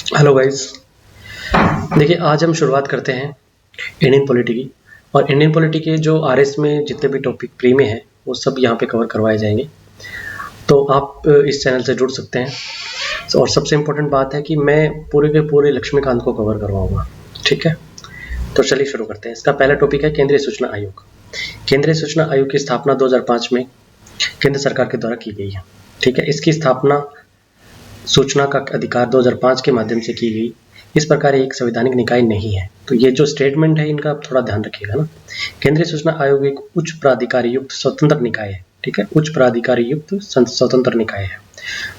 Hello guys. देखिए, आज हम शुरुआत करते हैं इंडियन पॉलिटी की। और इंडियन पॉलिटी के जो आरएस में जितने भी टॉपिक प्री में हैं वो सब यहाँ पे कवर करवाए जाएंगे। तो आप इस चैनल से जुड़ सकते हैं। और सबसे इम्पोर्टेंट बात है कि मैं पूरे के पूरे लक्ष्मीकांत को कवर करवाऊंगा। ठीक है, तो चलिए शुरू करते हैं। इसका पहला टॉपिक है केंद्रीय सूचना आयोग। केंद्रीय सूचना आयोग की स्थापना 2005 में केंद्र सरकार के द्वारा की गई है। ठीक है, इसकी स्थापना सूचना का अधिकार 2005 के माध्यम से की गई। इस प्रकार एक संवैधानिक निकाय नहीं है। तो ये जो स्टेटमेंट है इनका आप थोड़ा ध्यान रखिएगा ना। केंद्रीय सूचना आयोग एक उच्च प्राधिकारी युक्त स्वतंत्र निकाय है। ठीक है, उच्च प्राधिकारी युक्त स्वतंत्र निकाय है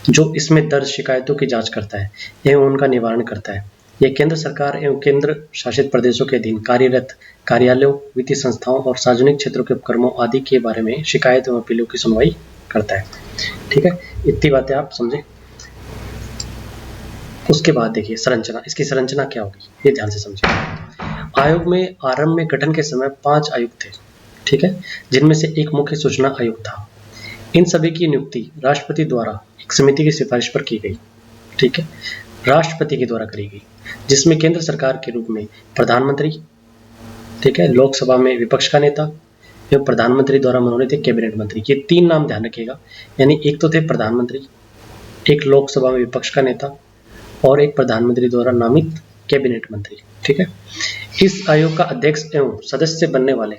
जो इसमें दर्ज शिकायतों की जांच करता है एवं उनका निवारण करता है। यह केंद्र सरकार एवं केंद्र शासित प्रदेशों के अधीन कार्यरत कार्यालयों, वित्तीय संस्थाओं और सार्वजनिक क्षेत्रों के उपक्रमों आदि के बारे में शिकायत एवं अपीलों की सुनवाई करता है। ठीक है, इतनी बातें आप समझे। उसके बाद देखिए संरचना, इसकी संरचना क्या होगी ये ध्यान से समझिए। आयोग में आरंभ में गठन के समय 5 आयुक्त थे। ठीक है, जिनमें से एक मुख्य सूचना आयुक्त था। इन सभी की नियुक्ति राष्ट्रपति द्वारा एक समिति की सिफारिश पर की गई। ठीक है, राष्ट्रपति के द्वारा करी गई, जिसमें केंद्र सरकार के रूप में प्रधानमंत्री, ठीक है, लोकसभा में विपक्ष का नेता एवं प्रधानमंत्री द्वारा मनोनीत कैबिनेट मंत्री, ये 3 नाम ध्यान रखिएगा। यानी एक तो थे प्रधानमंत्री, एक लोकसभा में विपक्ष का नेता और एक प्रधानमंत्री द्वारा नामित कैबिनेट मंत्री। ठीक है, इस आयोग का अध्यक्ष एवं सदस्य बनने वाले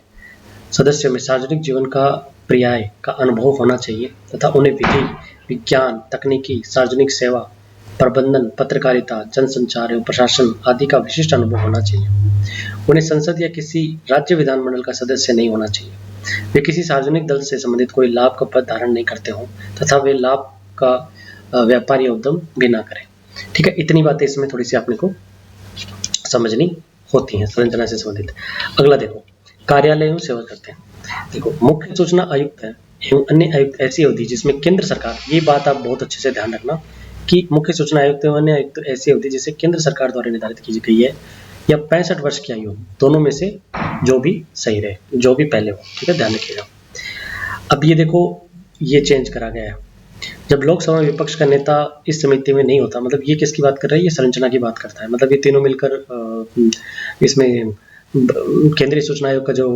सदस्यों में सार्वजनिक जीवन का पर्याय का अनुभव होना चाहिए तथा उन्हें विधि, विज्ञान, तकनीकी, सार्वजनिक सेवा, प्रबंधन, पत्रकारिता, जनसंचार एवं प्रशासन आदि का विशिष्ट अनुभव होना चाहिए। उन्हें संसद या किसी राज्य विधानमंडल का सदस्य नहीं होना चाहिए। वे किसी सार्वजनिक दल से संबंधित कोई लाभ का पद धारण नहीं करते हों तथा वे लाभ का व्यापार या उद्यम भी ना करें। ठीक है, इतनी बातें इसमें थोड़ी सी आपने को समझनी होती हैं संरचना से संबंधित। अगला देखो, कार्यालय एवं सेवा करते हैं। देखो, मुख्य सूचना आयुक्त है एवं अन्य आयुक्त ऐसी अवधि जिसमें केंद्र सरकार, ये बात आप बहुत अच्छे से ध्यान रखना कि मुख्य सूचना आयुक्त एवं अन्य आयुक्त ऐसी अवधि जिसे केंद्र सरकार द्वारा निर्धारित की गई है या 65 वर्ष की आयु, दोनों में से जो भी सही रहे, जो भी पहले हो। ठीक है, ध्यान रखिएगा। अब ये देखो, ये चेंज करा गया है। जब लोकसभा में विपक्ष का नेता इस समिति में नहीं होता, मतलब ये किसकी बात कर रहा है, ये संरचना की बात करता है। मतलब ये तीनों मिलकर इसमें केंद्रीय सूचना आयोग का जो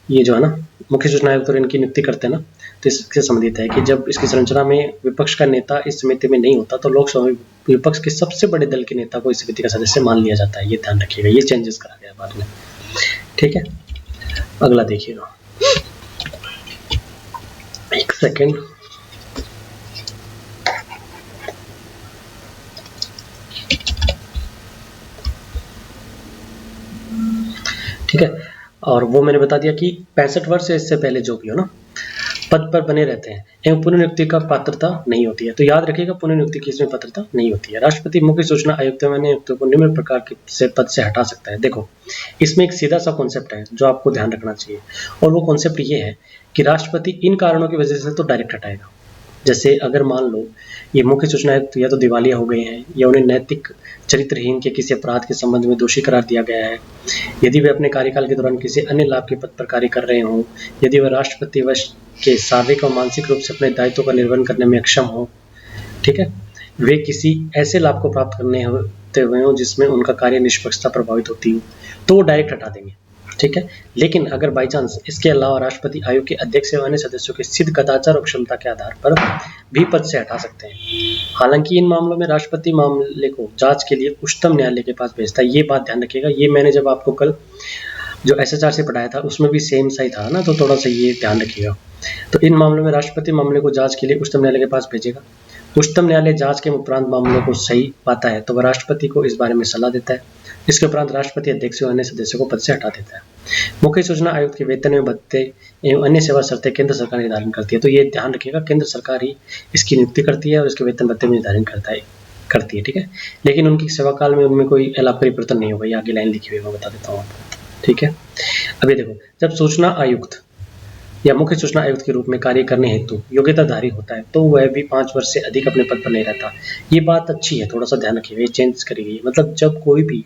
ये जो है ना मुख्य सूचना आयोग तो इनकी नियुक्ति करते हैं ना। तो इससे संबंधित है कि जब इसकी संरचना में विपक्ष का नेता इस समिति में नहीं होता तो लोकसभा में विपक्ष के सबसे बड़े दल के नेता को इस समिति का सदस्य मान लिया जाता है। ये ध्यान रखिएगा, ये चेंजेस करा गया बाद में। ठीक है, अगला देखिएगा, एक सेकेंड। ठीक है, और वो मैंने बता दिया कि 65 वर्ष से इससे पहले जो भी हो ना पद पर बने रहते हैं एवं पुनर्नियुक्ति का पात्रता नहीं होती है। तो याद रखिएगा, पुनर्नियुक्ति की इसमें पात्रता नहीं होती है। राष्ट्रपति मुख्य सूचना आयुक्त एवं अन्य आयुक्तों को निम्न प्रकार के से पद से हटा सकता है। देखो, इसमें एक सीधा सा कॉन्सेप्ट है जो आपको ध्यान रखना चाहिए, और वो कॉन्सेप्ट ये है कि राष्ट्रपति इन कारणों की वजह से तो डायरेक्ट हटाएगा। जैसे अगर मान लो ये मुख्य सूचना आयुक्त या तो दिवालिया हो गए हैं या उन्हें नैतिक चरित्रहीन के किसी अपराध के संबंध में दोषी करार दिया गया है, यदि वे अपने कार्यकाल के दौरान किसी अन्य लाभ के पद पर कार्य कर रहे हों, यदि वे राष्ट्रपति वर्ष के शारीरिक और मानसिक रूप से अपने दायित्व का निर्वहन करने में अक्षम हो, ठीक है, वे किसी ऐसे लाभ को प्राप्त करने होते हुए हो जिसमें उनका कार्य निष्पक्षता प्रभावित होती हो, तो वो डायरेक्ट हटा देंगे। ठीक है, लेकिन अगर बाई चांस इसके अलावा राष्ट्रपति आयोग के अध्यक्ष एवं अन्य सदस्यों के सिद्ध कदाचार और क्षमता के आधार पर भी पद से हटा सकते हैं। हालांकि इन मामलों में राष्ट्रपति मामले को जांच के लिए उच्चतम न्यायालय के पास भेजता है। ये बात ध्यान रखिएगा, ये मैंने जब आपको कल जो SHR से पढ़ाया था उसमें भी सेम सा ही था ना, तो थोड़ा सा ये ध्यान रखिएगा। तो इन मामलों में राष्ट्रपति मामले को जांच के लिए उच्चतम न्यायालय के पास भेजेगा। उच्चतम न्यायालय जांच के उपरांत मामलों को सही पाता है तो वह राष्ट्रपति को इस बारे में सलाह देता है। इसके उपरांत राष्ट्रपति अध्यक्ष और अन्य सदस्यों को पद से हटा देता है। मुख्य सूचना आयुक्त के वेतन एवं भत्ते एवं अन्य सेवा शर्तें केंद्र सरकार निर्धारण करती है। तो ये ध्यान रखिएगा, केंद्र सरकार ही इसकी नियुक्ति करती है और इसके वेतन भत्ते में निर्धारण करती है। ठीक है, लेकिन उनकी सेवा काल में उनमें कोई लाभ परिवर्तन नहीं होगा। ये आगे लाइन लिखी हुई है, मैं बता देता हूँ आपको। ठीक है, अभी देखो, जब सूचना आयुक्त या मुख्य सूचना आयुक्त के रूप में कार्य करने हेतु योग्यताधारी होता है तो वह भी 5 वर्ष से अधिक अपने पद पर नहीं रहता। ये बात अच्छी है, थोड़ा सा ध्यान रखिएगा, ये चेंज करी गई। मतलब जब कोई भी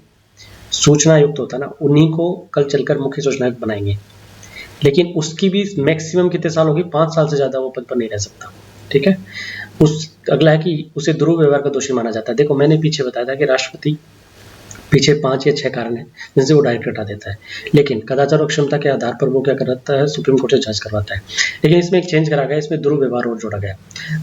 सूचना आयुक्त होता है ना, उन्हीं को कल चलकर मुख्य सूचना आयुक्त बनाएंगे, लेकिन उसकी भी मैक्सिमम कितने साल होगी, 5 साल से ज्यादा वो पद पर नहीं रह सकता। ठीक है। उस अगला है कि उसे दुर्व्यवहार का दोषी माना जाता है। देखो मैंने पीछे बताया था कि राष्ट्रपति पीछे 5 या 6 कारण हैं जिनसे वो डायरेक्ट हटा देता है, लेकिन कदाचार और क्षमता के आधार पर वो क्या करता है, सुप्रीम कोर्ट से जांच करवाता है। लेकिन इसमें एक चेंज करा गया, इसमें दुर्व्यवहार और जोड़ा गया।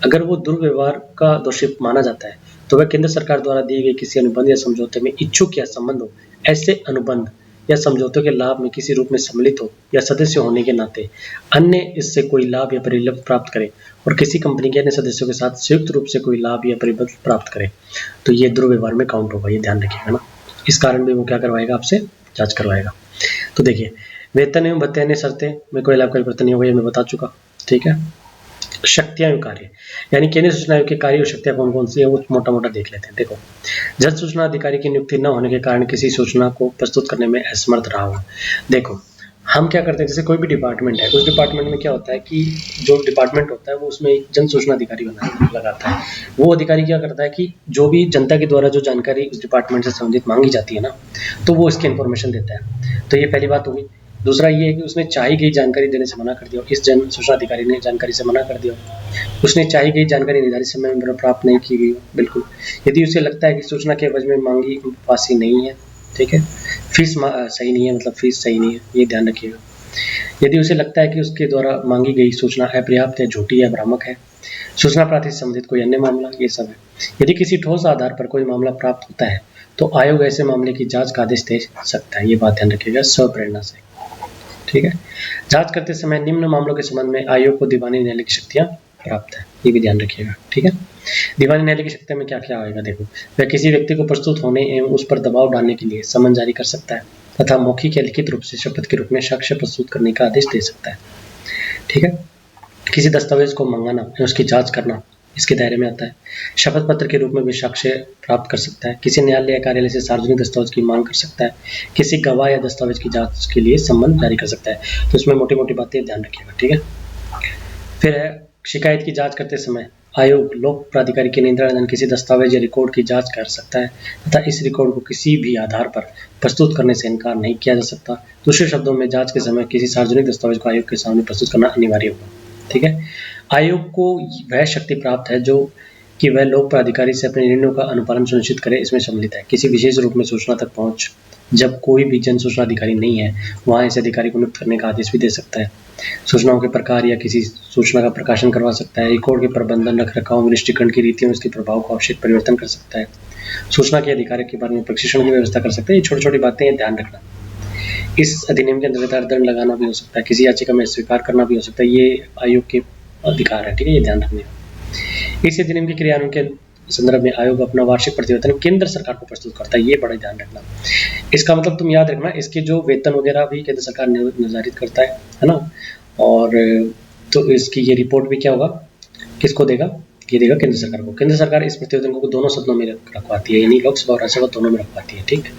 अगर वो दुर्व्यवहार का दोषी माना जाता है तो वह केंद्र सरकार द्वारा दिए गए किसी अनुबंध या समझौते में इच्छुक या संबंध हो, ऐसे अनुबंध या समझौतों के लाभ में किसी रूप में सम्मिलित हो या सदस्य होने के नाते अन्य इससे कोई लाभ या परिलाभ प्राप्त करे और किसी कंपनी के अन्य सदस्यों के साथ संयुक्त रूप से कोई लाभ या परिबद्ध प्राप्त करे, तो ये दुर्व्यवहार में काउंट होगा। ये ध्यान रखिएगा ना। इस कारण भी वो क्या करवाएगा, आपसे जांच करवाएगा। तो देखिए, वेतन एवं भत्ते अन्य शर्तें में कोई लाभ परिवर्तन नहीं होगा, ये मैं बता चुका। ठीक है। शक्तियां एवं कार्य, यानी केंद्रीय सूचना आयोग के कार्य और शक्तियां कौन कौन सी है वो मोटा मोटा देख लेते हैं। देखो, जन सूचना अधिकारी की नियुक्ति न होने के कारण किसी सूचना को प्रस्तुत करने में असमर्थ रहा हो। देखो हम क्या करते हैं, जैसे कोई भी डिपार्टमेंट है, उस डिपार्टमेंट में क्या होता है कि जो डिपार्टमेंट होता है वो उसमें एक जन सूचना अधिकारी लगाता है। वो अधिकारी क्या करता है कि जो भी जनता के द्वारा जो जानकारी उस डिपार्टमेंट से संबंधित मांगी जाती है ना, तो वो इसकी इन्फॉर्मेशन देता है। तो ये पहली बात होगी। दूसरा ये है कि उसने चाही गई जानकारी देने से मना कर दिया, इस जन सूचना अधिकारी ने जानकारी से मना कर दिया, उसने चाही गई जानकारी निर्धारित समय में प्राप्त नहीं की गई। बिल्कुल, यदि उसे लगता है कि सूचना के एवज में मांगी वासी नहीं है, ठीक है, फीस सही नहीं है, मतलब फीस सही नहीं है, ये ध्यान रखिएगा। यदि उसे लगता है कि उसके द्वारा मांगी गई सूचना अपर्याप्त है, झूठी या भ्रामक है, सूचना प्राप्ति से संबंधित कोई अन्य मामला, ये सब है। यदि किसी ठोस आधार पर कोई मामला प्राप्त होता है तो आयोग ऐसे मामले की जांच का आदेश दे सकता है। ये बात ध्यान रखिएगा, स्वप्रेरणा से। ठीक है। जांच करते समय निम्न मामलों के संबंध में आयोग को दीवानी न्यायालय की शक्तियां प्राप्त है, ये भी ध्यान रखिएगा। ठीक है। दीवानी न्यायालय की शक्तियों में क्या क्या आएगा, देखो, वह किसी व्यक्ति को प्रस्तुत होने एवं उस पर दबाव डालने के लिए समन जारी कर सकता है तथा मौखिक या लिखित रूप से शपथ के रूप में साक्ष्य प्रस्तुत करने का आदेश दे सकता है। ठीक है। किसी दस्तावेज को मंगाना या उसकी जांच करना इसके दायरे में आता है। शपथ पत्र के रूप में भी साक्ष्य प्राप्त कर सकता है। किसी न्यायालय या कार्यालय से सार्वजनिक दस्तावेज की मांग कर सकता है। किसी गवाह या दस्तावेज की जांच के लिए सम्मन जारी कर सकता है। तो इसमें मोटी मोटी बातें ध्यान रखिएगा। ठीक है। फिर है शिकायत की जांच करते समय आयोग लोक प्राधिकारी के नियंत्रण किसी दस्तावेज या रिकॉर्ड की जांच कर सकता है तथा इस रिकॉर्ड को किसी भी आधार पर प्रस्तुत करने से इनकार नहीं किया जा सकता। दूसरे शब्दों में जांच के समय किसी सार्वजनिक दस्तावेज को आयोग के सामने प्रस्तुत करना अनिवार्य होगा। ठीक है। आयोग को वह शक्ति प्राप्त है जो कि वह लोक प्राधिकारी से अपने निर्णयों का अनुपालन सुनिश्चित करे, इसमें सम्मिलित है। किसी विशेष रूप में सूचना तक पहुंच जब कोई भी जन सूचना अधिकारी नहीं है, वहां ऐसे अधिकारी को नियुक्त करने का आदेश भी दे सकता है। सूचनाओं के प्रकार या किसी सूचना का प्रकाशन करवा सकता है। रिकॉर्ड के प्रबंधन, रख रखाव, निष्टीकरण की रीतियों, इसके प्रभाव को आवश्यक परिवर्तन कर सकता है। सूचना के अधिकार के बारे में प्रशिक्षण की व्यवस्था कर सकता है। ये छोटी छोटी बातें ध्यान रखना। इस अधिनियम के अंतर्गत दंड लगाना भी हो सकता है, किसी याचिका में स्वीकार करना भी हो सकता है। ये आयोग के अधिकार है। ठीक है, ये ध्यान रखने। इस अधिनियम के क्रियान्वयन के संदर्भ में आयोग अपना वार्षिक प्रतिवेदन केंद्र सरकार को प्रस्तुत करता है। ये बड़ा ध्यान रखना। इसका मतलब तुम याद रखना, इसके जो वेतन वगैरह भी केंद्र सरकार निर्धारित करता है ना। और तो इसकी ये रिपोर्ट भी क्या होगा, किसको देगा, ये देगा केंद्र सरकार को। केंद्र सरकार इस प्रतिवेदन को दोनों सदनों में रखवाती है, यानी लोकसभा और राज्यसभा दोनों में रखवाती है। ठीक,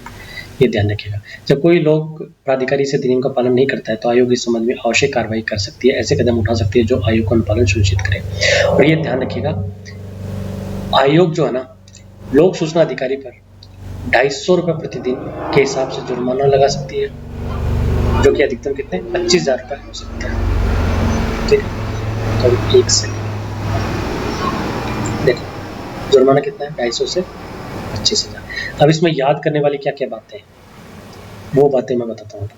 ये ध्यान रखिएगा। जब कोई लोक प्राधिकारी से अधिनियम का पालन नहीं करता है तो आयोग इस संबंध में आवश्यक कार्रवाई कर सकती है, ऐसे कदम उठा सकती है जो आयोग का अनुपालन सुनिश्चित करे। और ये ध्यान रखिएगा, आयोग जो है ना, लोक सूचना अधिकारी पर 250 रुपये प्रतिदिन के हिसाब से जुर्माना लगा सकती है, जो कि अधिकतम कितने 25,000 रुपये हो सकता है। ठीक है। तो एक से देखो जुर्माना कितना है, 250 से 25,000। अब इसमें याद करने वाली क्या क्या बातें हैं, वो बातें मैं बताता हूँ।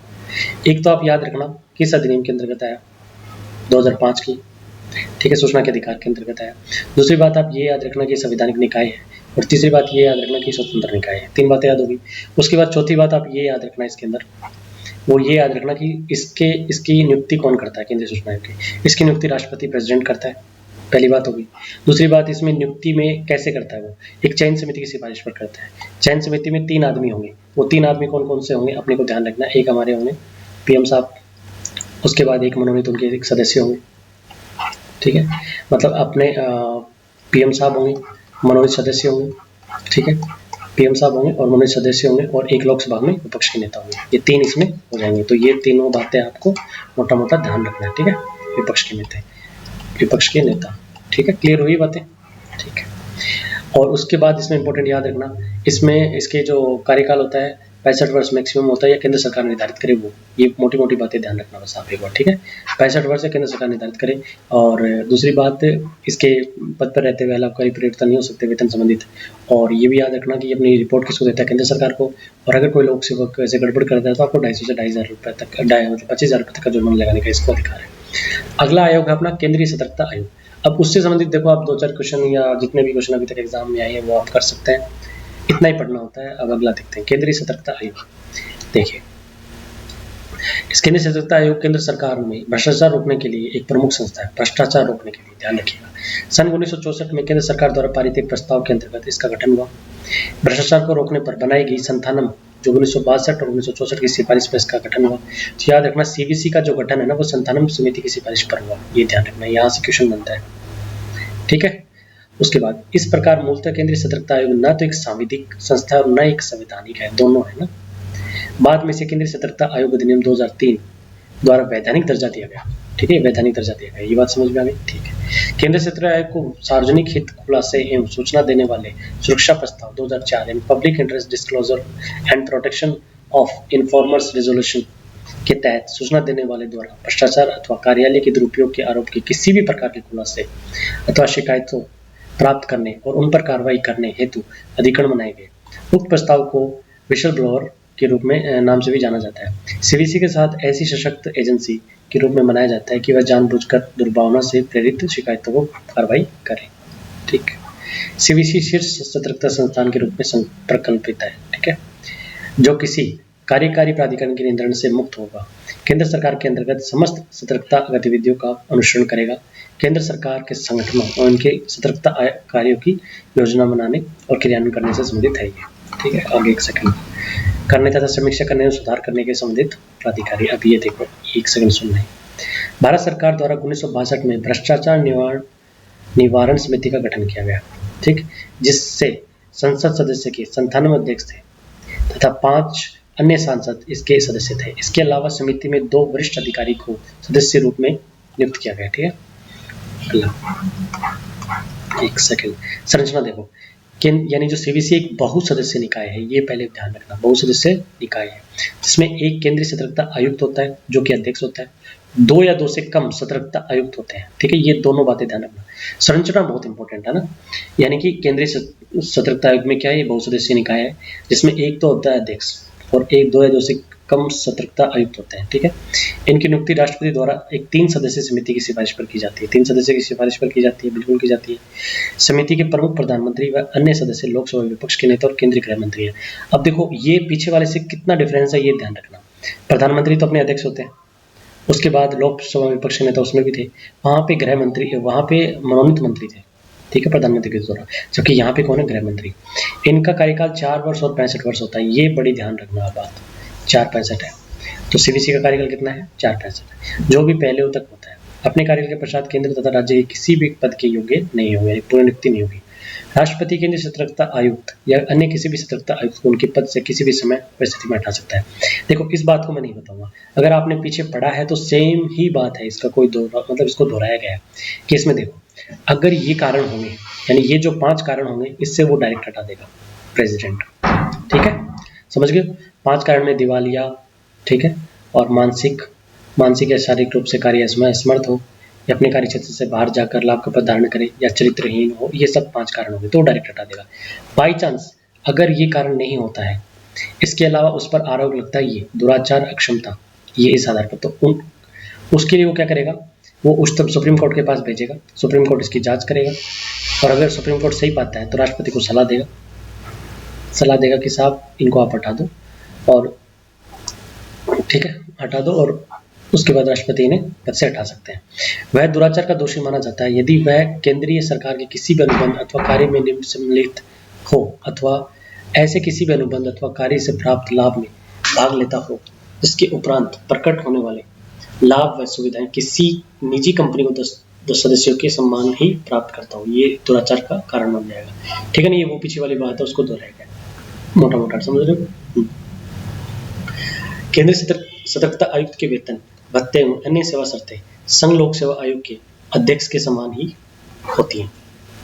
एक तो आप याद रखना किस अधिनियम के अंतर्गत आया, 2005 की। ठीक है, सूचना के अधिकार के अंतर्गत आया। दूसरी बात आप ये याद रखना कि संवैधानिक निकाय है, और तीसरी बात ये याद रखना कि स्वतंत्र निकाय है। 3 बातें याद होगी। उसके बाद चौथी बात आप ये याद रखना इसके अंदर, वो ये याद रखना कि इसकी नियुक्ति कौन करता है, केंद्रीय सूचना आयोग की। इसकी नियुक्ति राष्ट्रपति प्रेसिडेंट करता है, पहली बात होगी। दूसरी बात, इसमें नियुक्ति में कैसे करता है वो, एक चयन समिति की सिफारिश पर करता है। चयन समिति में 3 आदमी होंगे, वो 3 आदमी कौन कौन से होंगे अपने को ध्यान रखना। एक हमारे होंगे पीएम साहब, उसके बाद एक मनोनीत उनके एक सदस्य होंगे। ठीक है, मतलब अपने पीएम साहब होंगे, मनोनीत सदस्य होंगे। ठीक है, पीएम साहब होंगे और मनोनीत सदस्य होंगे, और एक लोकसभा में विपक्ष के नेता होंगे। ये 3 इसमें हो जाएंगे। तो ये तीनों बातें आपको मोटा मोटा ध्यान रखना है। ठीक है, विपक्ष के नेता। ठीक है, क्लियर हुई बातें। ठीक है। और उसके बाद इसमें इंपॉर्टेंट याद रखना, इसमें इसके जो कार्यकाल होता है 65 वर्ष मैक्सिमम होता है या केंद्र सरकार निर्धारित करे वो, ये मोटी मोटी बातें ध्यान रखना बस आप एक बार, ठीक है। 65 वर्ष या केंद्र सरकार निर्धारित करे। और दूसरी बात, इसके पद पर रहते हुए लाभकारी परिवर्तन नहीं हो सकते वेतन संबंधित। और ये भी याद रखना कि अपनी रिपोर्ट किसको देता है, केंद्र सरकार को। और अगर कोई लोक सेवक ऐसे गड़बड़ करता है तो आपको 250 से 2,500 रुपये तक, मतलब 25,000 रुपये तक का जुर्माना लगाने का इसको अधिकार है। अगला आयोग है अपना केंद्रीय सतर्कता आयोग। अब उससे संबंधित देखो आप 2-4 क्वेश्चन या जितने भी क्वेश्चन अभी तक एग्जाम में आए हैं वो आप कर सकते हैं, इतना ही पढ़ना होता है। अब अगला देखते हैं केंद्रीय सतर्कता आयोग। देखिए, इस केंद्रीय सतर्कता आयोग केंद्र सरकार में भ्रष्टाचार रोकने के लिए एक प्रमुख संस्था है। भ्रष्टाचार रोकने के लिए ध्यान रखिएगा। सन 1964 में केंद्र सरकार द्वारा पारित एक प्रस्ताव के अंतर्गत इसका गठन हुआ। भ्रष्टाचार को रोकने पर बनाई गई संथानम, जो 1962 और 1964 की सिफारिश पर इसका गठन हुआ। तो याद रखना सीवीसी का जो गठन है ना वो संथानम समिति की सिफारिश पर हुआ, ये ध्यान रखना, यहाँ से क्वेश्चन बनता है, ठीक है। उसके बाद इस प्रकार मूलतः केंद्रीय सतर्कता आयोग न तो एक सांविधिक संस्था है और न एक संवैधानिक है, दोनों है ना। बाद में इसे केंद्रीय सतर्कता आयोग अधिनियम 2003 द्वारा वैधानिक दर्जा दिया गया, ठीक है, वैधानिक दर्जा दिया गया, ये बात समझ में आ गई, ठीक है। केंद्रीय सतर्कता आयोग को सार्वजनिक हित खुलासे एवं सूचना देने वाले सुरक्षा प्रस्ताव 2004 एवं public interest disclosure and protection of informers resolution के तहत सूचना देने वाले द्वारा भ्रष्टाचार अथवा कार्यालय के दुरुपयोग के आरोप के किसी भी प्रकार के खुलासे अथवा शिकायतों प्राप्त करने और उन पर कार्रवाई करने हेतु अधिकरण बनाए गए। उक्त प्रस्ताव को विशल ब्लोअर के रूप में नाम से भी जाना जाता है। सीवीसी के साथ ऐसी सशक्त एजेंसी के रूप में मनाया जाता है कि वह जानबूझकर दुर्भावना से प्रेरित शिकायतों को कार्रवाई करे, ठीक। सीवीसी शीर्ष सतर्कता संस्थान के रूप में प्रकल्पित है, ठीक है, जो किसी कार्यकारी प्राधिकरण के नियंत्रण से मुक्त होगा। केंद्र सरकार के अंतर्गत समस्त सतर्कता गतिविधियों का अनुसरण करेगा। केंद्र सरकार के संगठनों और उनके सतर्कता कार्यों की योजना बनाने और क्रियान्वयन करने से संबंधित है ये, ठीक है। आगे एक सेकंड, करने तथा समीक्षा करने और सुधार करने के संबंधित प्राधिकारी। अब ये देखो, एक सेकंड सुनना है। भारत सरकार द्वारा 1962 में भ्रष्टाचार निवारण समिति का गठन किया गया, ठीक, जिससे संसद सदस्य के 97 अध्यक्ष थे तथा 5 अन्य सांसद इसके सदस्य थे। इसके अलावा समिति में 2 वरिष्ठ अधिकारी को सदस्य रूप में नियुक्त किया गया, ठीक है। एक सेकंड, संरचना देखो, यानी जो सीवीसी एक बहुसदस्य निकाय है, ये पहले ध्यान रखना, बहुसदस्य निकाय है जिसमें एक केंद्रीय सतर्कता आयुक्त होता है जो कि अध्यक्ष होता है, 2 या 2 से कम सतर्कता आयुक्त होते हैं, ठीक है। ये दोनों बातें ध्यान रखना। संरचना बहुत इंपॉर्टेंट है ना, यानी कि केंद्रीय सतर्कता आयोग में क्या है, ये बहुसदस्य निकाय है जिसमें एक तो होता है अध्यक्ष और 2 या 2 से कम सतर्कता आयुक्त होते हैं, ठीक है। इनकी नियुक्ति राष्ट्रपति द्वारा एक 3 सदस्य समिति की सिफारिश पर की जाती है, 3 सदस्य की सिफारिश पर की जाती है, बिल्कुल की जाती है। समिति के प्रमुख प्रधानमंत्री व अन्य सदस्य लोकसभा विपक्ष के नेता और केंद्रीय गृह मंत्री हैं। अब देखो ये पीछे वाले से कितना डिफरेंस है, ये ध्यान रखना। प्रधानमंत्री तो अपने अध्यक्ष होते हैं, उसके बाद लोकसभा विपक्ष के नेता उसमें भी थे, वहां पे गृह मंत्री, वहां पे मनोनीत मंत्री थे, ठीक है, प्रधानमंत्री के द्वारा, जबकि यहाँ पे कौन है, गृह मंत्री। इनका कार्यकाल 4 वर्ष और 65 वर्ष होता है, ये बड़ी ध्यान रखना बात, 4-65 है। तो सीवीसी का कार्यकाल कितना है, 4-65, जो भी पहले तक होता है। अपने कार्यकाल के पश्चात केंद्र तथा राज्य के किसी भी पद के योग्य नहीं होंगे, पुनर्नियुक्ति नहीं होगी। राष्ट्रपति केंद्रीय सतर्कता आयुक्त या अन्य किसी भी सतर्कता आयुक्त को उनके पद से किसी भी समय परिस्थिति में हटा सकता है। देखो इस बात को मैं नहीं बताऊंगा, अगर आपने पीछे पढ़ा है तो सेम ही बात है, इसका कोई मतलब इसको दोहराया गया है कि इसमें देखो अगर ये कारण होंगे, यानी ये जो 5 कारण होंगे, इससे वो डायरेक्ट हटा देगा प्रेसिडेंट, ठीक है, समझ गए। 5 कारण में दिवालिया, ठीक है, और मानसिक या शारीरिक रूप से कार्य असमर्थ हो, या अपने कार्य क्षेत्र से बाहर जाकर लाभ का धारण करे, या चरित्रहीन हो, ये सब 5 कारण होंगे तो डायरेक्ट हटा देगा। बाई चांस अगर ये कारण नहीं होता है, इसके अलावा उस पर आरोप लगता है ये दुराचार, अक्षमता, ये इस आधार पर, तो उसके लिए वो क्या करेगा, वो उच्चतम सुप्रीम कोर्ट के पास भेजेगा, सुप्रीम कोर्ट इसकी जांच करेगा, और अगर सुप्रीम कोर्ट सही पाता है तो राष्ट्रपति को सलाह देगा कि साहब इनको आप हटा दो, और ठीक है हटा दो, और उसके बाद राष्ट्रपति इन्हें पद से हटा सकते हैं। वह दुराचार का दोषी माना जाता है यदि वह केंद्रीय सरकार के किसी भी अनुबंध अथवा कार्य में सम्मिलित हो, अथवा ऐसे किसी भी अनुबंध अथवा कार्य से प्राप्त लाभ में भाग लेता हो जिसके उपरांत प्रकट होने वाले लाभ व सुविधाएं किसी निजी कंपनी को सदस्यों के सम्मान ही प्राप्त करता हो, ये दुराचार का कारण बन जाएगा, ठीक है ना। ये वो पीछे वाली बात है, उसको दोहराया गया, मोटा मोटा समझ रहे हो। केंद्रीय सतर्कता आयुक्त के वेतन, भत्ते एवं अन्य सेवा शर्तें संघ लोक सेवा आयोग के अध्यक्ष के समान ही होती हैं,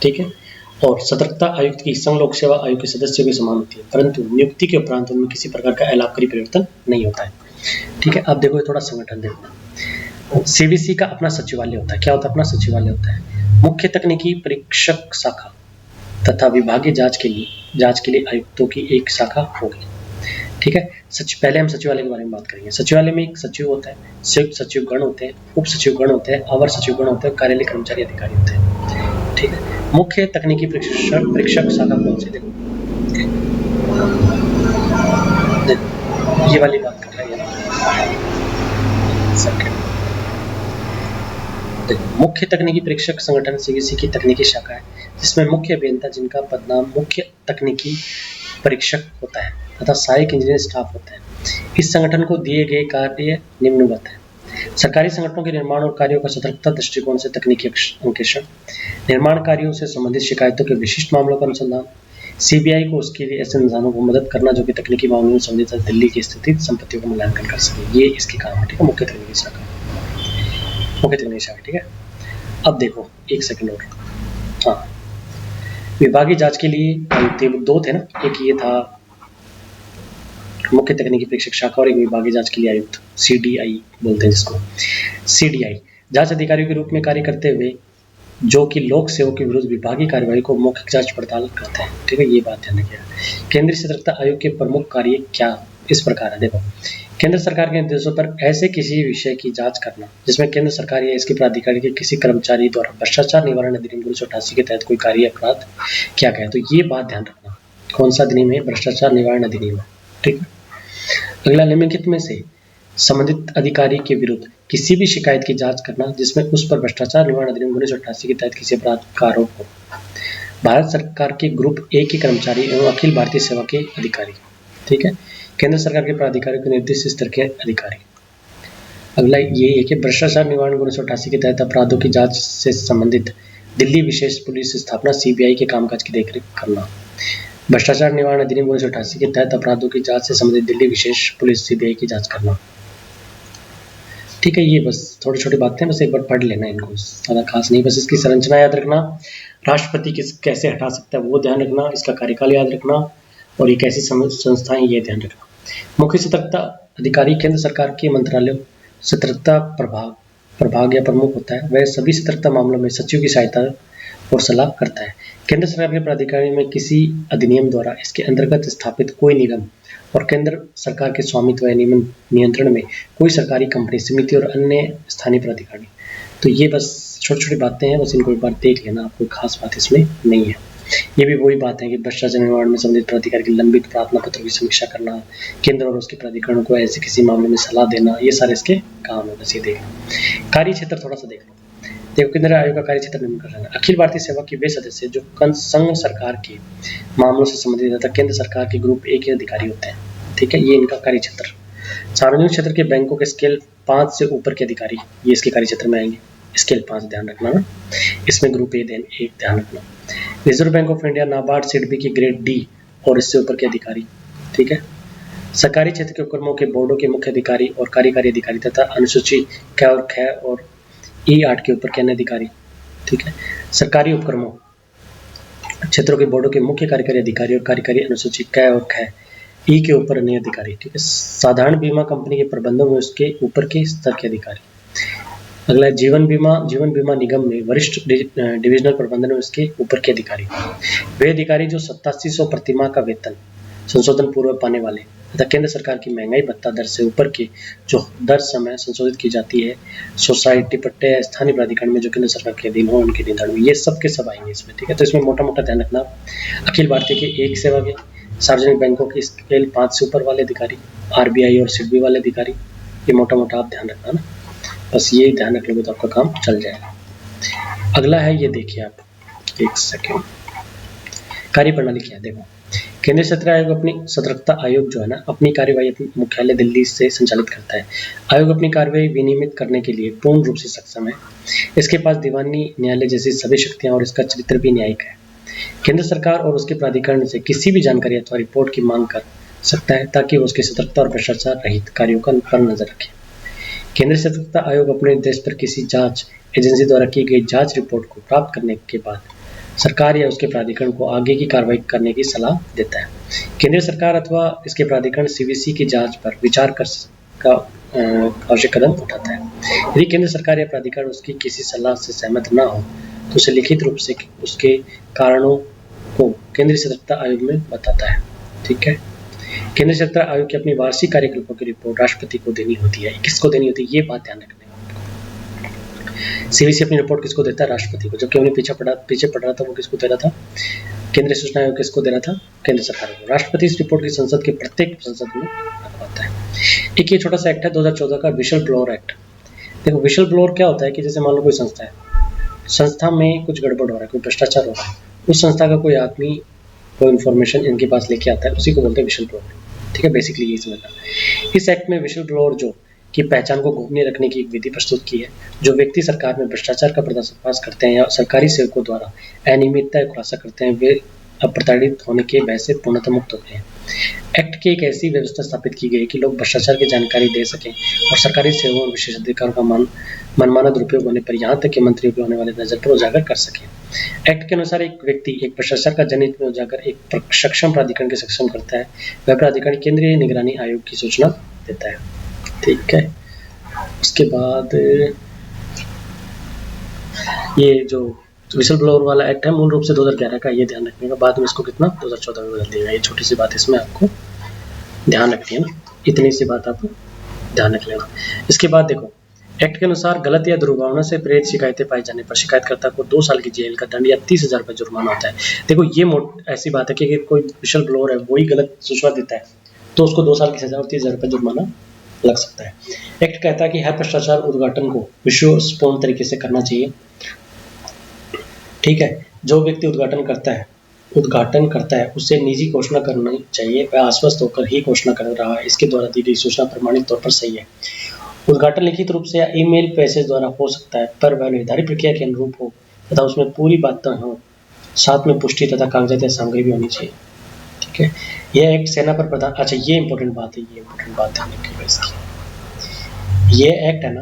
ठीक है। और सतर्कता आयुक्त की संघ लोक सेवा आयोग के सदस्यों के समान होती है, परंतु नियुक्ति के उपरांत उनमें किसी प्रकार का अलाभकारी परिवर्तन नहीं होता है। ठीक है, अब देखो थोड़ा संगठन देखो। सीबीसी का अपना सचिवालय होता है। क्या होता है? अपना सचिवालय होता है। मुख्य तकनीकी परीक्षक शाखा तथा विभागीय जांच के लिए आयुक्तों की एक शाखा होगी। ठीक है, पहले हम सचिवालय के बारे में बात करेंगे। सचिवालय में एक सचिव होता है, संयुक्त सचिव गण होते हैं, उप सचिव गण होते हैं, अवर सचिव गण होते हैं, कार्यालय कर्मचारी अधिकारी होते हैं। ठीक है, मुख्य तकनीकी परीक्षक शाखा कौन सी? देखो ये वाली बात कर रहे हैं। देखो, मुख्य तकनीकी परीक्षक संगठन सीबीसी की तकनीकी शाखा है जिसमें मुख्य अभियंता जिनका पदनाम मुख्य तकनीकी परीक्षक होता है तथा सहायक इंजीनियर स्टाफ होता है। इस संगठन को दिए गए कार्य निम्नवत है। सरकारी संगठनों के निर्माण और कार्यों का सतर्कता दृष्टिकोण से तकनीकी अंकेक्षण, निर्माण कार्यों से संबंधित शिकायतों के विशिष्ट मामलों का अनुसंधान, सीबीआई को उसके लिए ऐसे इंसानों को मदद करना जो कि तकनीकी मामलों में संबंधित दिल्ली की स्थिति संपत्तियों का मूल्यांकन कर सके। ये इसके काम है। ठीक है, मुख्य तकनीकी शाखा, मुख्य तकनीकी शाखा। ठीक है, अब देखो एक सेकंड और। हाँ, विभागीय जांच के लिए आयुक्त दो थे ना, एक ये था मुख्य तकनीकी परीक्षक शाखा और एक विभागीय जांच के लिए आयुक्त, सीडीआई बोलते हैं जिसको। सीडीआई जांच अधिकारियों के रूप में कार्य करते हुए जो कि लोक सेवकों के विरुद्ध विभागीय कार्यवाही को मौखिक जांच पड़ताल करते हैं। ठीक है, ये बात ध्यान रखिएगा। केंद्रीय सतर्कता आयोग के प्रमुख कार्य क्या इस प्रकार है। देखो, केंद्र सरकार के निर्देशों पर ऐसे किसी विषय की जांच करना जिसमें केंद्र सरकार या इसके प्राधिकारी के किसी कर्मचारी द्वारा भ्रष्टाचार निवारण अधिनियम 1988 के तहत कोई कार्य अपराध किया गया है। तो ये बात ध्यान रखना, कौन सा अधिनियम है? भ्रष्टाचार निवारण अधिनियम। ठीक है, अगला, निम्नलिखित में से संबंधित अधिकारी के विरुद्ध किसी भी शिकायत की जांच करना जिसमें उस पर भ्रष्टाचार निवारण अधिनियम 1988 के तहत किसी अपराध का आरोप हो। भारत सरकार के ग्रुप ए के कर्मचारी एवं अखिल भारतीय सेवा के अधिकारी। ठीक है, केंद्र सरकार के प्राधिकारियों के निर्दिष्ट स्तर के अधिकारी। अगला ये है कि भ्रष्टाचार निवारण 1988 के तहत अपराधों की जांच से संबंधित दिल्ली विशेष पुलिस स्थापना सीबीआई के कामकाज की देखरेख करना। भ्रष्टाचार निवारण अधिनियम 1988 के तहत अपराधों की जांच से संबंधित दिल्ली विशेष पुलिस सीबीआई की जांच करना। ठीक है, ये बस थोड़ी छोटी बातें, बस एक बार पढ़ लेना इनको, ज़्यादा खास नहीं। बस इसकी संरचना याद रखना, राष्ट्रपति कैसे हटा सकता है वो ध्यान रखना, इसका कार्यकाल याद रखना और ये कैसी संस्थाएं ये ध्यान रखना। मुख्य सतर्कता अधिकारी केंद्र सरकार के मंत्रालय सतर्कता प्रभाग या प्रमुख होता है। वह सभी सतर्कता मामलों में सचिव की सहायता और सलाह करता है। केंद्र सरकार के प्राधिकारी में किसी अधिनियम द्वारा इसके अंतर्गत स्थापित कोई निगम और केंद्र सरकार के स्वामित्व या नियंत्रण में कोई सरकारी कंपनी, समिति और अन्य स्थानीय प्राधिकारी। तो ये बस छोटी छोटी बातें हैं, बस इनको एक बार देख लेना, कोई खास बात इसमें नहीं है। ये भी वही बात है कि भ्रष्टाचार निवारण में संबंधित प्राधिकारी के लंबित प्रार्थना पत्रों की समीक्षा करना, केंद्र और उसके प्राधिकरणों को ऐसे किसी मामले में सलाह देना, ये सारे इसके काम है। बस ये देख लो। कार्य क्षेत्र थोड़ा सा देख लो। देखो, केंद्र आयोग का कार्य क्षेत्र निम्न कर रहे हैं। अखिल भारतीय सेवा के वे सदस्य जो संघ सरकार के मामलों से संबंधित तथा केंद्र सरकार के ग्रुप ए के अधिकारी होते हैं। ठीक है, ये इनका कार्य क्षेत्र। सार्वजनिक क्षेत्र के बैंकों के स्केल 5 से ऊपर के अधिकारी ये इसके कार्य क्षेत्र में आएंगे। स्केल 5 ध्यान रखना ना, इसमें ग्रुप ए एक ध्यान रखना। Reserve bank of India, NABARD, SIDBI की ग्रेड डी और इससे ऊपर के अधिकारी। ठीक है, सरकारी क्षेत्र के उपक्रमों के बोर्डों के मुख्य अधिकारी और कार्यकारी अधिकारी तथा अनुसूची क और ख और E8 के ऊपर के अन्य अधिकारी। ठीक है, सरकारी उपक्रमों क्षेत्रों के बोर्डों के मुख्य कार्यकारी अधिकारी और कार्यकारी अनुसूची क और ख ई के ऊपर अन्य अधिकारी। ठीक है, साधारण बीमा कंपनी के प्रबंधन में उसके ऊपर के स्तर के अधिकारी। अगला, जीवन बीमा निगम में वरिष्ठ डिविजनल प्रबंधन में उसके ऊपर के अधिकारी। वे अधिकारी जो 8700 प्रतिमाह का वेतन संशोधन पूर्व पाने वाले तथा केंद्र सरकार की महंगाई भत्ता दर से ऊपर की जो दर समय संशोधित की जाती है, सोसाइटी पट्टे या स्थानीय प्राधिकरण में जो केंद्र सरकार के अधीन हो, उनके नियंत्रण में, ये सब के सब आएंगे इसमें। ठीक है, तो इसमें मोटा मोटा ध्यान रखना, अखिल भारतीय के एक सेवा के, सार्वजनिक बैंकों की स्केल 5 से ऊपर वाले अधिकारी, आरबीआई और सिडबी वाले अधिकारी, ये मोटा मोटा आप ध्यान रखना ना, बस ये ध्यान रख लोगे तो आपका काम चल जाएगा। अगला है, ये देखिए आप, एक सेकेंड, कार्य प्रणाली क्या है। देखो, केंद्रीय सतर्कता आयोग अपनी सतर्कता आयोग जो है ना, अपनी कार्यवाही अपनी मुख्यालय दिल्ली से संचालित करता है। आयोग अपनी कार्यवाही विनियमित करने के लिए पूर्ण रूप से सक्षम है। इसके पास दीवानी न्यायालय जैसी सभी शक्तियां और इसका चरित्र भी न्यायिक है। केंद्र सरकार और उसके प्राधिकरण से किसी भी जानकारी अथवा रिपोर्ट की मांग कर सकता है ताकि वो उसकी सतर्कता और भ्रष्टाचार रहित कार्यों पर नजर रखे। केंद्रीय सतर्कता आयोग अपने निर्देश पर किसी जांच एजेंसी द्वारा की गई जांच रिपोर्ट को प्राप्त करने के बाद सरकार या उसके प्राधिकरण को आगे की कार्रवाई करने की सलाह देता है। केंद्रीय सरकार अथवा इसके प्राधिकरण सीवीसी की जांच पर विचार कर का आवश्यक कदम उठाता है। यदि केंद्र सरकार या प्राधिकरण उसकी किसी सलाह से सहमत न हो तो उसे लिखित रूप से उसके कारणों को केंद्रीय सतर्कता आयोग में बताता है। ठीक है, केंद्रीय सतर्कता आयोग की अपनी वार्षिक कार्यकलापों की रिपोर्ट राष्ट्रपति को देनी होती है। किसको देनी होती है, ये बात ध्यान रखनी है। सीवीसी अपनी रिपोर्ट किसको देता है, राष्ट्रपति को। जबकि उन्हें पीछे पड़ रहा था, वो किसको दे रहा था, केंद्रीय सूचना आयोग किसको दे रहा था, केंद्र सरकार को। राष्ट्रपति इस रिपोर्ट की संसद के प्रत्येक संसद में रखवाता है। एक ये छोटा सा एक्ट है 2014 का, विशल ब्लोअर एक्ट। देखो विशल ब्लोअर क्या होता है कि जैसे मान लो कोई संस्था है, संस्था में कुछ गड़बड़ हो रहा है, कोई भ्रष्टाचार हो रहा है, उस संस्था का कोई आदमी कोई इन्फॉर्मेशन इनके पास लेके आता है, उसी को बोलते हैं विशल ब्लोअर। ठीक है, बेसिकली यही समझना। इस एक्ट में विशल ब्लोअर जो की पहचान को गोपनीय रखने की एक विधि प्रस्तुत की है। जो व्यक्ति सरकार में भ्रष्टाचार का पर्दाफाश करते हैं या सरकारी सेवकों द्वारा अनियमितता का खुलासा करते हैं, वे अप्रताड़ित होने के भय से पूर्णतः मुक्त होते हैं। एक्ट की एक ऐसी व्यवस्था स्थापित की गई कि लोग भ्रष्टाचार की जानकारी दे सकें और सरकारी सेवाओं और विशेषाधिकारों का मनमाना दुरुपयोग होने पर यहाँ तक कि मंत्रियों के होने वाले नजर पर उजागर कर सकें। एक्ट के अनुसार एक व्यक्ति एक भ्रष्टाचार का जनहित में उजागर एक सक्षम प्राधिकरण के सक्षम करता है, वह प्राधिकरण केंद्रीय निगरानी आयोग की सूचना देता है। ठीक है, उसके बाद ये जो विशल ब्लोअर वाला एक्ट है मूल रूप से 2011 का, ये ध्यान रखने का। बाद में इसको कितना 2014 में बदल दिया। ये छोटी सी बात इसमें आपको ध्यान रखनी है ना, इतनी सी बात आप ध्यान रख लेना। इसके बाद देखो एक्ट के अनुसार गलत या दुर्भावना से प्रेरित शिकायतें पाए जाने पर शिकायतकर्ता को 2 साल की जेल का दंड या 30,000 रुपये जुर्माना होता है। देखो ये ऐसी बात है कि कोई विशल ब्लोअर है, वही गलत सूचना देता है तो उसको 2 साल की सजा और 30,000 रुपये जुर्माना लग सकता है। एक्ट कहता है कि हर भ्रष्टाचार उद्घाटन को विश्वसनीय तरीके से करना चाहिए। ठीक है, जो व्यक्ति उद्घाटन करता है उससे निजी घोषणा करनी चाहिए, वह आश्वस्त होकर ही घोषणा कर रहा है, इसके द्वारा दी गई सूचना प्रमाणित तौर पर सही है। उद्घाटन लिखित रूप से या ईमेल मैसेज द्वारा हो सकता है, पर वह निर्धारित प्रक्रिया के अनुरूप हो तथा उसमें पूरी बातें हो, साथ में पुष्टि तथा कागजात या सामग्री भी होनी चाहिए। ठीक है, यह एक्ट सेना पर प्रधान, अच्छा ये इंपॉर्टेंट बात है, ये इंपॉर्टेंट बात ध्यान रखिएगा इसकी। ये एक्ट है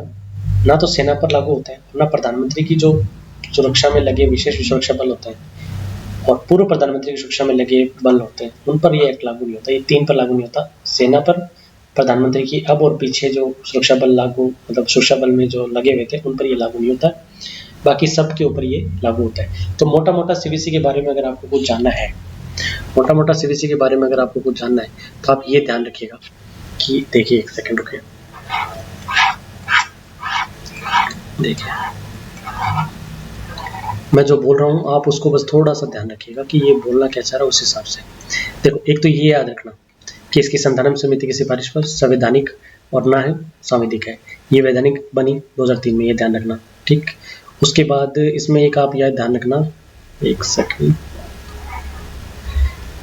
ना तो सेना पर लागू होता है, ना प्रधानमंत्री की जो सुरक्षा में लगे विशेष सुरक्षा बल होते हैं और पूर्व प्रधानमंत्री की सुरक्षा में लगे बल होते हैं, उन पर ये एक्ट लागू नहीं होता। ये 3 पर लागू नहीं होता, सेना पर, प्रधानमंत्री की अब और पीछे जो सुरक्षा बल लागू मतलब सुरक्षा बल में जो लगे हुए थे उन पर ये लागू नहीं होता, बाकी सब के ऊपर ये लागू होता है। तो मोटा मोटा सीवीसी के बारे में अगर आपको कुछ जानना है, तो आप ये ध्यान रखिएगा कि देखिए, एक सेकंड रुकिए, देखिए मैं जो बोल रहा हूँ आप उसको बस थोड़ा सा ध्यान रखिएगा कि ये बोलना क्या चाह रहा है उस हिसाब से। देखो एक तो ये याद रखना कि इसकी संधारण समिति की सिफारिश पर संवैधानिक और ना है सांविधिक है। ये वैधानिक बनी 2003 में, ये ध्यान रखना। ठीक, उसके बाद इसमें एक आप यह ध्यान रखना, एक सेकंड,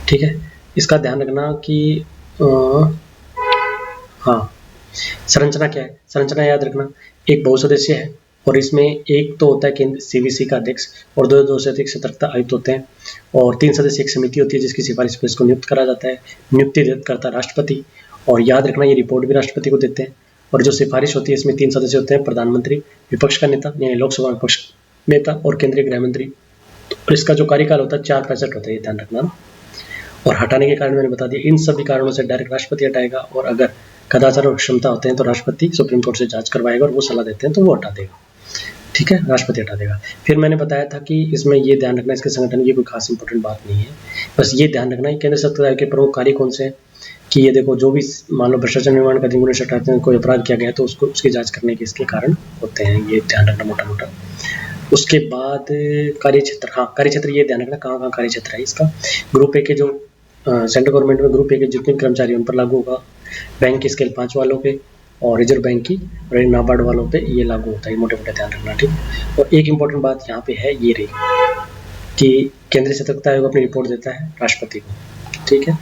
ठीक है, इसका ध्यान रखना कि हाँ संरचना क्या है, संरचना याद रखना एक बहुसदस्यीय है और इसमें एक तो होता है केंद्र सीवीसी का अध्यक्ष और 2 से अधिक सतर्कता आयुक्त होते हैं और 3 सदस्य एक समिति होती है जिसकी सिफारिश पर इसको नियुक्त करा जाता है। नियुक्ति करता राष्ट्रपति और याद रखना ये रिपोर्ट भी राष्ट्रपति को देते हैं। और जो सिफारिश होती है इसमें 3 सदस्य होते हैं, प्रधानमंत्री, विपक्ष का नेता यानी लोकसभा विपक्ष नेता और केंद्रीय गृह मंत्री। और इसका जो कार्यकाल होता है 4-65 होता है, ये ध्यान रखना ना। और हटाने के कारण मैंने बता दिया, इन सभी कारणों से डायरेक्ट राष्ट्रपति हटाएगा और अगर कदाचार और क्षमता होते हैं तो राष्ट्रपति सुप्रीम कोर्ट से जांच करवाएगा और वो सलाह देते हैं तो वो हटा देगा। ठीक है, राष्ट्रपति हटा देगा। फिर मैंने बताया था कि इसमें ये ध्यान रखना इसके संगठन की कोई खास इंपॉर्टेंट बात नहीं है, बस ये ध्यान रखना है केंद्र सरकार के प्रमुख कार्य कौन से हैं कि ये देखो जो भी मान लो भ्रष्टाचार निर्माण का अधिनियम हटाते हैं, कोई अपराध किया गया तो उसको उसकी जांच करने के इसके कारण होते हैं, ये ध्यान रखना मोटा मोटा। उसके बाद कार्यक्षेत्र, हाँ कार्यक्षेत्र ये ध्यान रखना कहाँ कहाँ कार्यक्षेत्र है इसका। ग्रुप ए के जो सेंट्रल गवर्नमेंट में ग्रुप ए के जितने कर्मचारी उन पर लागू होगा, बैंक की स्केल 5 वालों पे और रिजर्व बैंक की और नाबार्ड वालों पे ये लागू होता है, मोटे मोटे ध्यान रखना। ठीक, और एक इम्पॉर्टेंट बात यहाँ पे है ये रही कि केंद्रीय सतर्कता आयोग अपनी रिपोर्ट देता है राष्ट्रपति को। ठीक है,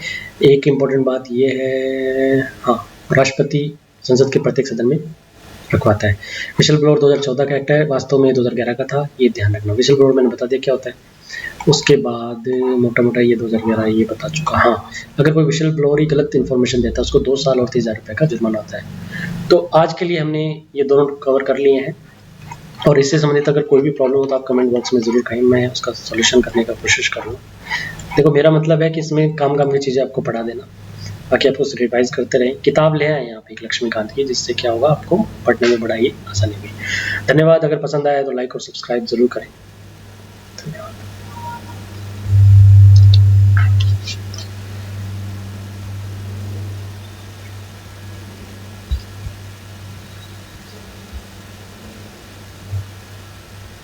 एक इम्पॉर्टेंट बात ये है, हाँ राष्ट्रपति संसद के प्रत्येक सदन में रखवाता है। विशल ब्लोअर 2014 का एक्ट है, वास्तव में 2011 का था, ये ध्यान रखना। विशल ब्लोअर मैंने बता दिया क्या होता है। उसके बाद मोटा मोटा ये 2011 ये बता चुका। हाँ, अगर कोई विशल ब्लोअर ही गलत इन्फॉर्मेशन देता है उसको 2 साल और 30,000 रुपये का जुर्माना होता है। तो आज के लिए हमने ये दोनों कवर कर लिए हैं और इससे संबंधित अगर कोई भी प्रॉब्लम हो तो आप कमेंट बॉक्स में ज़रूर कहें, मैं उसका सॉल्यूशन करने का कोशिश करूँगा। देखो मेरा मतलब है कि इसमें काम की चीज़ें आपको पढ़ा देना, बाकी आपको रिवाइज करते रहें। किताब ले आए यहाँ पे एक लक्ष्मीकांत की, जिससे क्या होगा आपको पढ़ने में बड़ा ही आसानी होगी। धन्यवाद। अगर पसंद आया तो लाइक और सब्सक्राइब जरूर करें।